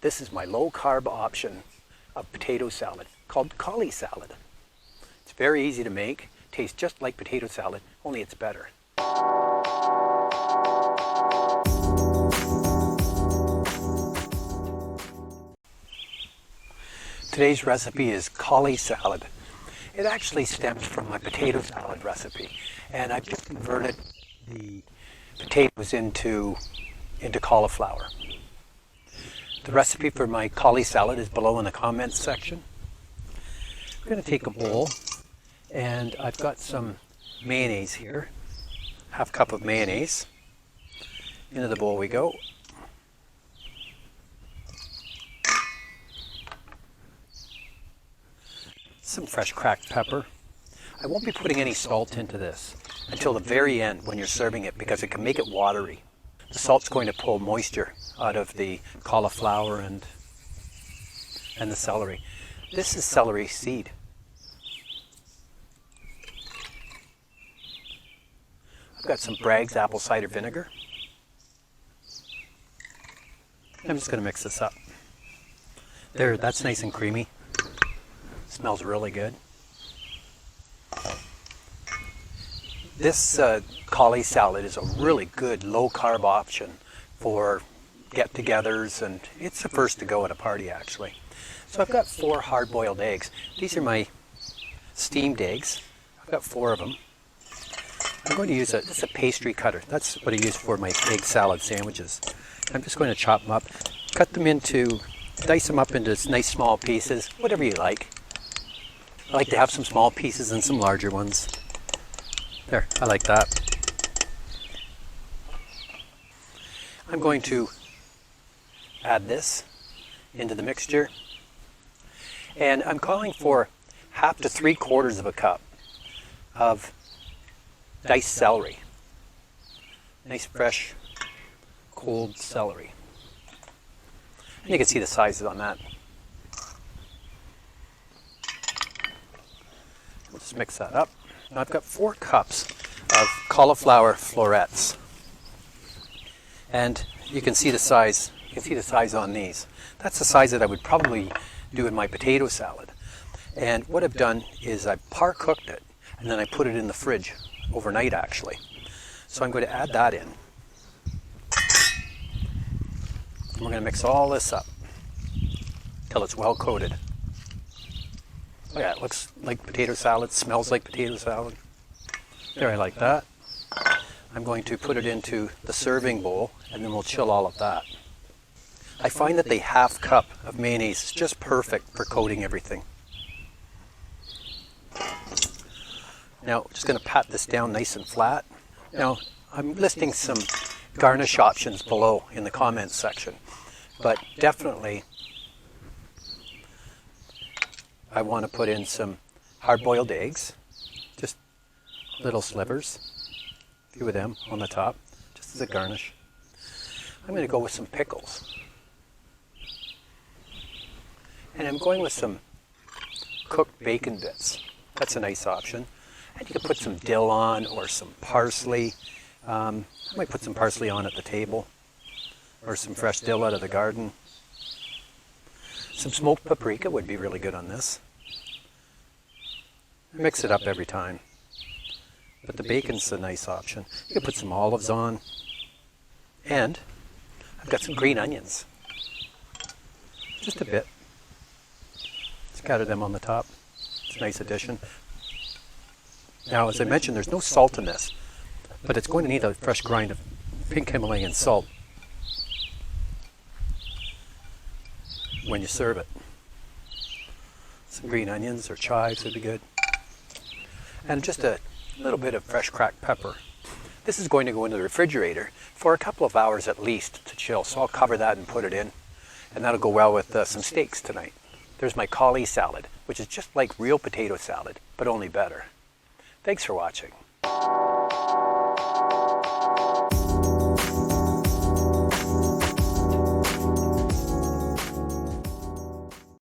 This is my low-carb option of potato salad called Cauli Salad. It's very easy to make, tastes just like potato salad, only it's better. Today's recipe is Cauli Salad. It actually stems from my potato salad recipe, and I've just converted the potatoes into cauliflower. The recipe for my Cauli salad is below in the comments section. I'm going to take a bowl, and I've got some mayonnaise here, half cup of mayonnaise. Into the bowl we go. Some fresh cracked pepper. I won't be putting any salt into this until the very end when you're serving it because it can make it watery. The salt's going to pull moisture out of the cauliflower and the celery. This is celery seed. I've got some Bragg's apple cider vinegar. I'm just going to mix this up. There, that's nice and creamy. Smells really good. This Cauli salad is a really good low-carb option for get-togethers, and it's the first to go at a party actually. So I've got 4 hard-boiled eggs. These are my steamed eggs. I've got 4 of them. I'm going to use this is a pastry cutter. That's what I use for my egg salad sandwiches. I'm just going to chop them up, dice them up into nice small pieces, whatever you like. I like to have some small pieces and some larger ones. There, I like that. I'm going to add this into the mixture. And I'm calling for 1/2 to 3/4 of a cup of diced celery. Nice, fresh, cold celery. And you can see the sizes on that. We'll just mix that up. Now I've got 4 cups of cauliflower florets. And you can see the size. You can see the size on these. That's the size that I would probably do in my potato salad. And what I've done is I par-cooked it, and then I put it in the fridge overnight actually. So I'm going to add that in. And we're going to mix all this up till it's well coated. Oh yeah, it looks like potato salad, smells like potato salad. There, I like that. I'm going to put it into the serving bowl, and then we'll chill all of that. I find that the 1/2 cup of mayonnaise is just perfect for coating everything. Now, just going to pat this down nice and flat. Now, I'm listing some garnish options below in the comments section, but definitely I want to put in some hard-boiled eggs, just little slivers, a few of them on the top, just as a garnish. I'm going to go with some pickles. And I'm going with some cooked bacon bits. That's a nice option. And you can put some dill on or some parsley. I might put some parsley on at the table, or some fresh dill out of the garden. Some smoked paprika would be really good on this. Mix it up every time. But the bacon's a nice option. You can put some olives on. And I've got some green onions. Just a bit. Scatter them on the top. It's a nice addition. Now, as I mentioned, there's no salt in this, but it's going to need a fresh grind of pink Himalayan salt when you serve it. Some green onions or chives would be good. And just a little bit of fresh cracked pepper. This is going to go into the refrigerator for a couple of hours at least to chill, so I'll cover that and put it in, and that'll go well with some steaks tonight. There's my Cauli salad, which is just like real potato salad, but only better. Thanks for watching.